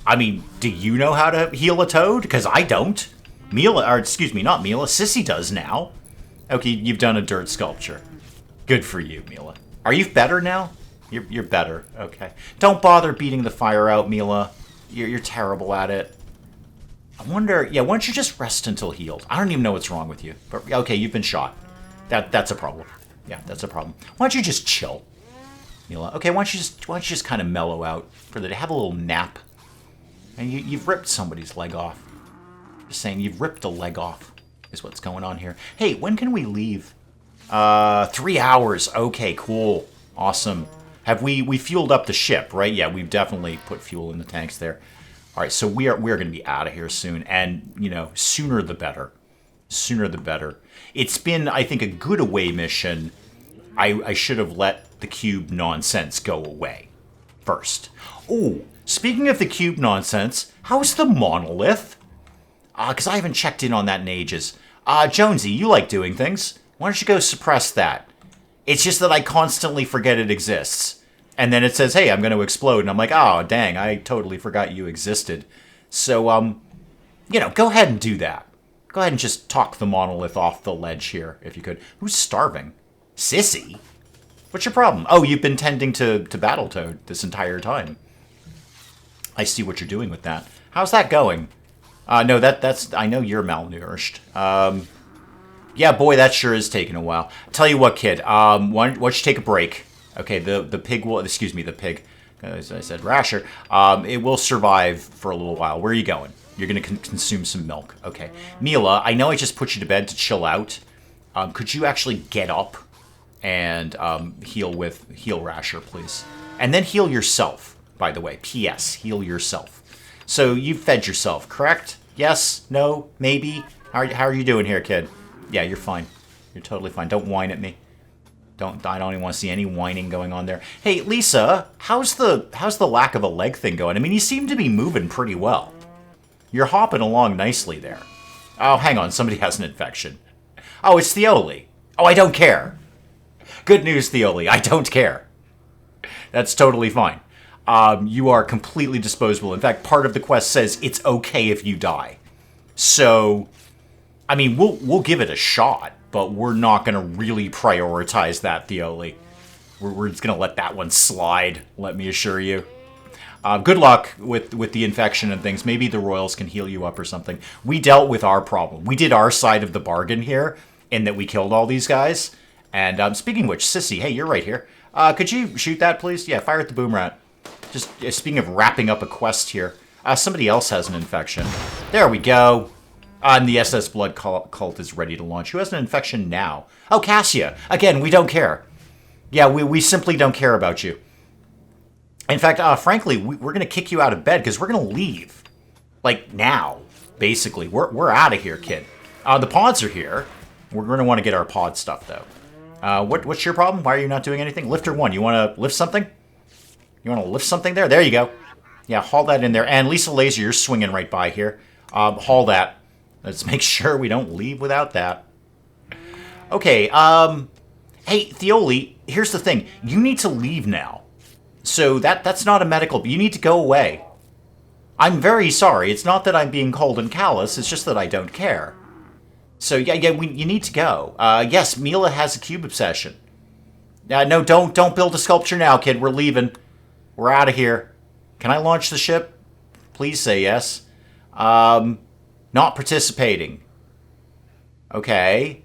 I mean, do you know how to heal a toad? Because I don't. Mila, or excuse me, not Mila, Sissy does now. Okay, you've done a dirt sculpture. Good for you, Mila. Are you better now? You're better. Okay. Don't bother beating the fire out, Mila. You're terrible at it. I wonder, yeah, why don't you just rest until healed? I don't even know what's wrong with you. But okay, you've been shot. That's a problem. Yeah, that's a problem. Why don't you just chill, Mila? Okay, why don't you just kind of mellow out for the day? Have a little nap. And you've ripped somebody's leg off. Just saying, you've ripped a leg off is what's going on here. Hey, when can we leave? 3 hours. Okay, cool. Awesome. Have we fueled up the ship, right? Yeah, we've definitely put fuel in the tanks there. All right, so we're going to be out of here soon. And, you know, sooner the better. Sooner the better. It's been, I think, a good away mission. I should have let the cube nonsense go away first. Oh, speaking of the cube nonsense, how's the monolith? Because I haven't checked in on that in ages. Jonesy, you like doing things. Why don't you go suppress that? It's just that I constantly forget it exists. And then it says, hey, I'm going to explode. And I'm like, oh, dang, I totally forgot you existed. So, you know, go ahead and do that. Go ahead and just talk the monolith off the ledge here, if you could. Who's starving? Sissy? What's your problem? Oh, you've been tending to Battletoad this entire time. I see what you're doing with that. How's that going? No, that's... I know you're malnourished. Yeah, boy, that sure is taking a while. Tell you what, kid. Why don't you take a break? Okay, the pig will... Excuse me, the pig. As I said, Rasher. It will survive for a little while. Where are you going? You're going to consume some milk. Okay. Mila, I know I just put you to bed to chill out. Could you actually get up and heal Rasher, please? And then heal yourself, by the way. P.S. Heal yourself. So you've fed yourself, correct? Yes? No? Maybe? How are you doing here, kid? Yeah, you're fine. You're totally fine. Don't whine at me. I don't even want to see any whining going on there. Hey, Lisa, how's the lack of a leg thing going? I mean, you seem to be moving pretty well. You're hopping along nicely there. Oh, hang on. Somebody has an infection. Oh, it's Theoli. Oh, I don't care. Good news, Theoli. I don't care. That's totally fine. You are completely disposable. In fact, part of the quest says it's okay if you die. So, I mean, we'll give it a shot, but we're not going to really prioritize that, Theoli. We're just going to let that one slide, let me assure you. Good luck with the infection and things. Maybe the Royals can heal you up or something. We dealt with our problem. We did our side of the bargain here in that we killed all these guys. And speaking of which, Sissy, hey, you're right here. Could you shoot that, please? Yeah, fire at the boom rat. Just speaking of wrapping up a quest here. Somebody else has an infection. There we go. And the SS Blood cult is ready to launch. Who has an infection now? Oh, Cassia. Again, we don't care. Yeah, we simply don't care about you. In fact, frankly, we're going to kick you out of bed because we're going to leave. Like, now, basically. We're out of here, kid. The pods are here. We're going to want to get our pod stuff, though. What's your problem? Why are you not doing anything? Lifter 1, you want to lift something? You want to lift something there? There you go. Yeah, haul that in there. And Lisa Laser, you're swinging right by here. Haul that. Let's make sure we don't leave without that. Okay, hey, Theoli, here's the thing. You need to leave now. So that's not a medical... You need to go away. I'm very sorry. It's not that I'm being cold and callous. It's just that I don't care. So, yeah, you need to go. Yes, Mila has a cube obsession. No, don't build a sculpture now, kid. We're leaving. We're out of here. Can I launch the ship? Please say yes. Not participating. Okay.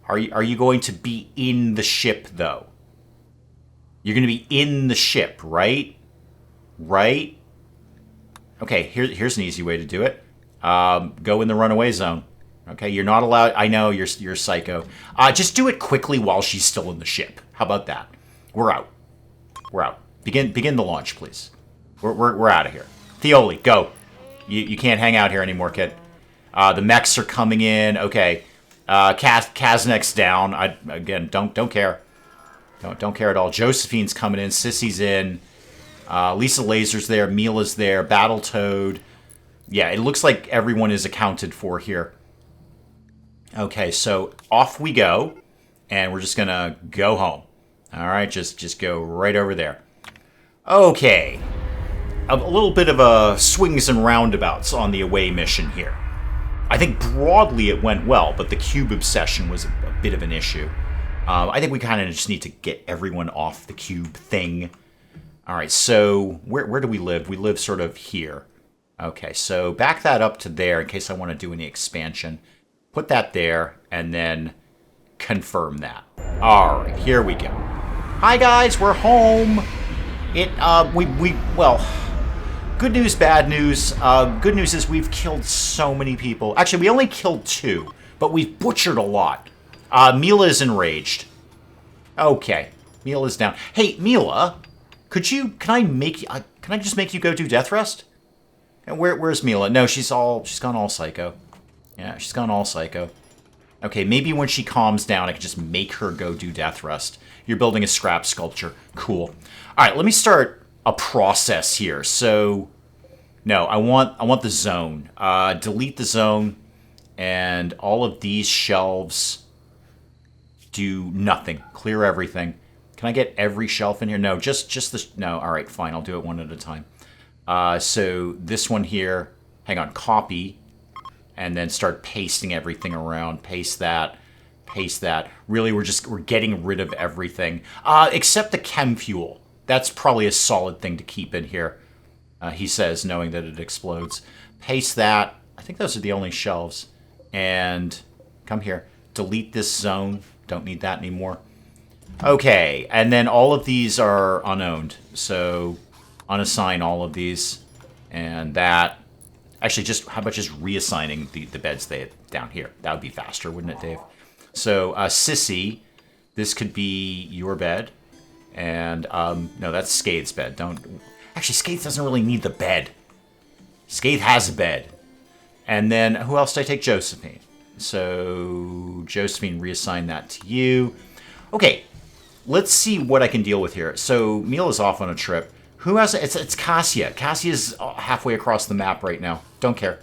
Are you going to be in the ship, though? You're going to be in the ship, right? Right? Okay, here's an easy way to do it. Go in the runaway zone. Okay, you're not allowed... I know, you're psycho. Just do it quickly while she's still in the ship. How about that? We're out. We're out. Begin the launch, please. We're out of here. Theoli, go. You can't hang out here anymore, kid. The mechs are coming in. Okay. Kaznek's down. Again, don't care. Don't care at all. Josephine's coming in. Sissy's in. Lisa Laser's there. Mila's there. Battletoad. Yeah, it looks like everyone is accounted for here. Okay, so off we go. And we're just going to go home. All right, just go right over there. Okay. A little bit of a swings and roundabouts on the away mission here. I think broadly it went well, but the cube obsession was a bit of an issue. I think we kind of just need to get everyone off the cube thing. All right, so where do we live? We live sort of here. Okay, so back that up to there in case I want to do any expansion. Put that there, and then confirm that. All right, here we go. Hi guys, we're home. Well, good news, bad news. Good news is we've killed so many people. Actually, we only killed 2, but we've butchered a lot. Mila is enraged. Okay, Mila's down. Hey, Mila, can I just make you go do death rest? And where's Mila? No, she's gone all psycho. Yeah, she's gone all psycho. Okay, maybe when she calms down, I can just make her go do death rest. You're building a scrap sculpture. Cool. All right, let me start a process here. So, no, I want the zone. Delete the zone, and all of these shelves do nothing. Clear everything. Can I get every shelf in here? No, just the... No, all right, fine. I'll do it one at a time. So this one here, hang on, copy, and then start pasting everything around. Paste that. Paste that. Really, we're getting rid of everything. Except the chem fuel. That's probably a solid thing to keep in here, he says, knowing that it explodes. Paste that. I think those are the only shelves. And come here. Delete this zone. Don't need that anymore. Okay, and then all of these are unowned. So unassign all of these. And that... Actually, how about just reassigning the beds down here? That would be faster, wouldn't it, Dave? So, Sissy, this could be your bed. And, no, that's Skate's bed. Actually, Skate doesn't really need the bed. Skate has a bed. And then, who else did I take? Josephine. So, Josephine, reassign that to you. Okay, let's see what I can deal with here. So, Mila's off on a trip. Who has it? It's Cassia. Cassia's halfway across the map right now. Don't care.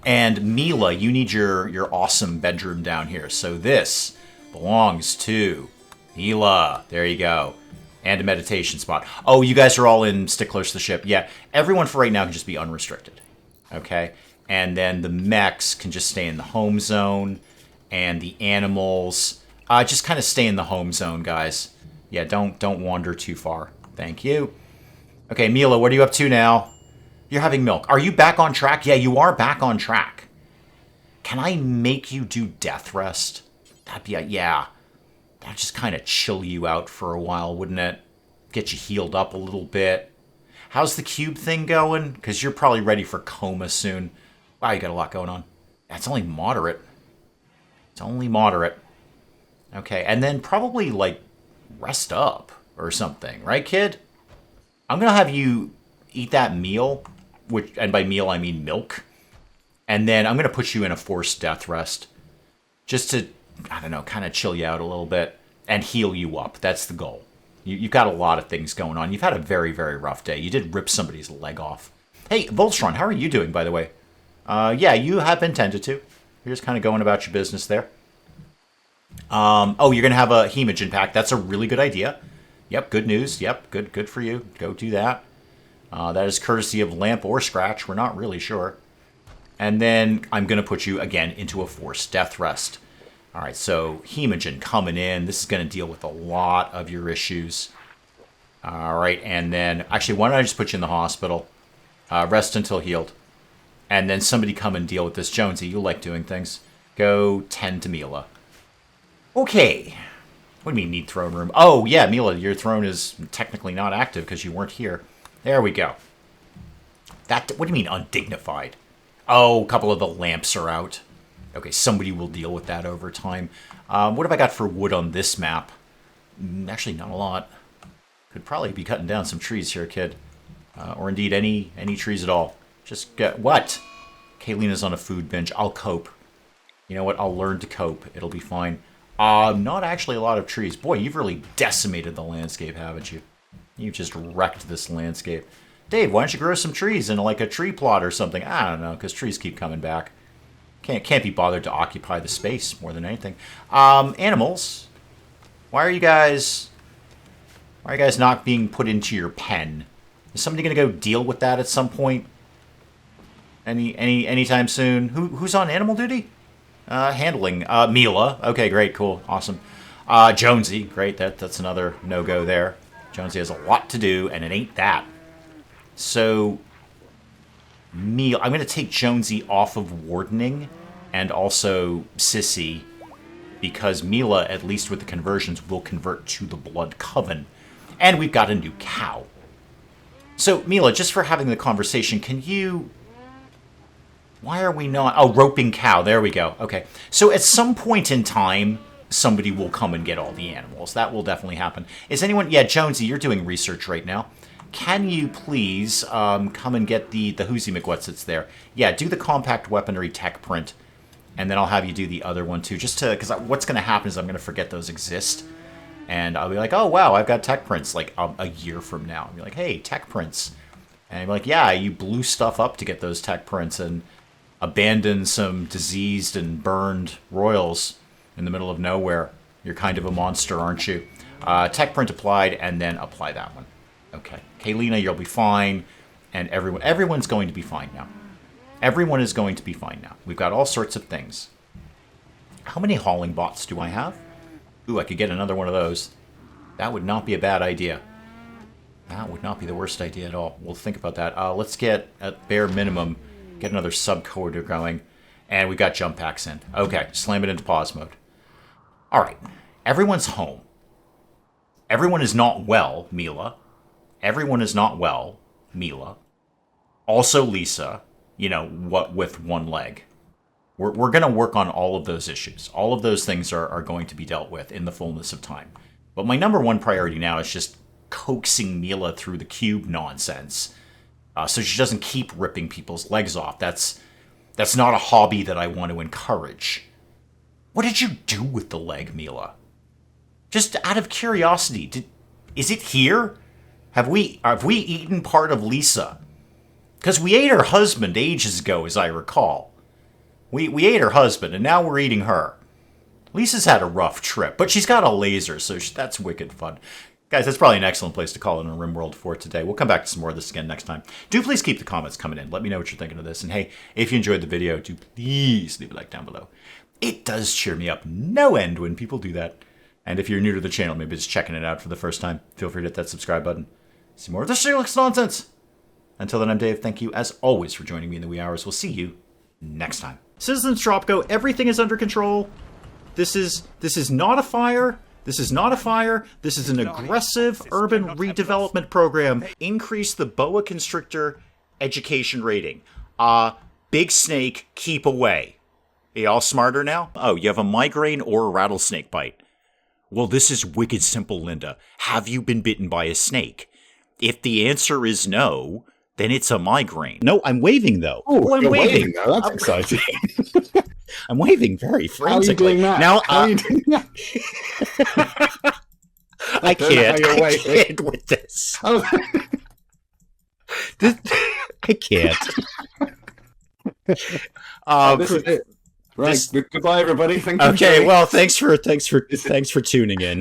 And Mila, you need your awesome bedroom down here. So this belongs to Mila. There you go. And a meditation spot. Oh, you guys are all in Stick Close to the Ship. Yeah, everyone for right now can just be unrestricted. Okay? And then the mechs can just stay in the home zone. And the animals, just kind of stay in the home zone, guys. Yeah, don't wander too far. Thank you. Okay, Mila, what are you up to now? You're having milk. Are you back on track? Yeah, you are back on track. Can I make you do death rest? That'd be yeah. That'd just kind of chill you out for a while, wouldn't it? Get you healed up a little bit. How's the cube thing going? Because you're probably ready for coma soon. Wow, you got a lot going on. That's only moderate. It's only moderate. Okay, and then probably, like, rest up or something, right, kid? I'm going to have you eat that meal, and by meal I mean milk, and then I'm going to put you in a forced death rest just to, I don't know, kind of chill you out a little bit and heal you up. That's the goal. You've got a lot of things going on. You've had a very, very rough day. You did rip somebody's leg off. Hey, Voltron, how are you doing, by the way? Yeah, you have been tended to. You're just kind of going about your business there. Oh, you're going to have a hemogen pack. That's a really good idea. Yep, good news. Yep, good for you. Go do that. That is courtesy of Lamp or Scratch. We're not really sure. And then I'm going to put you, again, into a forced death rest. All right, so hemogen coming in. This is going to deal with a lot of your issues. All right, and then... Actually, why don't I just put you in the hospital? Rest until healed. And then somebody come and deal with this. Jonesy, you like doing things. Go tend to Mila. Okay. What do you mean, need throne room? Oh, yeah, Mila, your throne is technically not active because you weren't here. There we go. What do you mean, undignified? Oh, a couple of the lamps are out. Okay, somebody will deal with that over time. What have I got for wood on this map? Actually, not a lot. Could probably be cutting down some trees here, kid. Or indeed any trees at all. Just get... What? Kalina's on a food binge. I'll cope. You know what? I'll learn to cope. It'll be fine. Not actually a lot of trees. Boy, you've really decimated the landscape, haven't you? You've just wrecked this landscape. Dave, why don't you grow some trees in like a tree plot or something? I don't know, because trees keep coming back. Can't be bothered to occupy the space more than anything. Animals. Why are you guys not being put into your pen? Is somebody gonna go deal with that at some point? Anytime soon? Who's on animal duty? Handling. Mila. Okay, great, cool, awesome. Jonesy, great, that's another no-go there. Jonesy has a lot to do, and it ain't that. So, Mila, I'm going to take Jonesy off of wardening, and also Sissy, because Mila, at least with the conversions, will convert to the Blood Coven. And we've got a new cow. So, Mila, just for having the conversation, can you... Why are we not... Oh, roping cow. There we go. Okay. So at some point in time, somebody will come and get all the animals. That will definitely happen. Is anyone... Yeah, Jonesy, you're doing research right now. Can you please come and get the Hoosie McWhatsits there? Yeah, do the compact weaponry tech print. And then I'll have you do the other one too. Just to... Because what's going to happen is I'm going to forget those exist. And I'll be like, oh, wow, I've got tech prints like a year from now. I'll be like, hey, tech prints. And I'm like, yeah, you blew stuff up to get those tech prints and abandoned some diseased and burned royals in the middle of nowhere. You're kind of a monster, aren't you? Tech print applied, and then apply that one. Okay. Kalina, you'll be fine. And everyone's going to be fine now. Everyone is going to be fine now. We've got all sorts of things. How many hauling bots do I have? Ooh, I could get another one of those. That would not be a bad idea. That would not be the worst idea at all. We'll think about that. Let's get, at bare minimum, get another sub-corridor going. And we've got jump packs in. Okay, slam it into pause mode. Alright, everyone's home. Everyone is not well, Mila. Everyone is not well, Mila. Also Lisa, you know, what with one leg. We're going to work on all of those issues. All of those things are going to be dealt with in the fullness of time. But my number one priority now is just coaxing Mila through the cube nonsense. So she doesn't keep ripping people's legs off. That's not a hobby that I want to encourage. What did you do with the leg, Mila? Just out of curiosity, is it here? Have we eaten part of Lisa? Because we ate her husband ages ago, as I recall. We ate her husband, and now we're eating her. Lisa's had a rough trip, but she's got a laser, so that's wicked fun. Guys, that's probably an excellent place to call it on RimWorld for today. We'll come back to some more of this again next time. Do please keep the comments coming in. Let me know what you're thinking of this. And hey, if you enjoyed the video, do please leave a like down below. It does cheer me up no end when people do that. And if you're new to the channel, maybe just checking it out for the first time, feel free to hit that subscribe button. See more of this Sherlock's nonsense. Until then, I'm Dave. Thank you, as always, for joining me in the wee hours. We'll see you next time. Citizens Tropco, everything is under control. This is not a fire. This is not a fire. This is an aggressive urban redevelopment program. Increase the boa constrictor education rating. Big snake, keep away. Are you all smarter now? Oh, you have a migraine or a rattlesnake bite. Well, this is wicked simple, Linda. Have you been bitten by a snake? If the answer is no, then it's a migraine. No, I'm waving, though. Oh, I'm waving. Though. That's exciting. I'm waving very frantically. How are you doing that? Now, How are you doing that? I can't with this. Oh. I can't. This is it. Right. Goodbye, everybody. Thank you. Okay. Well, thanks for tuning in.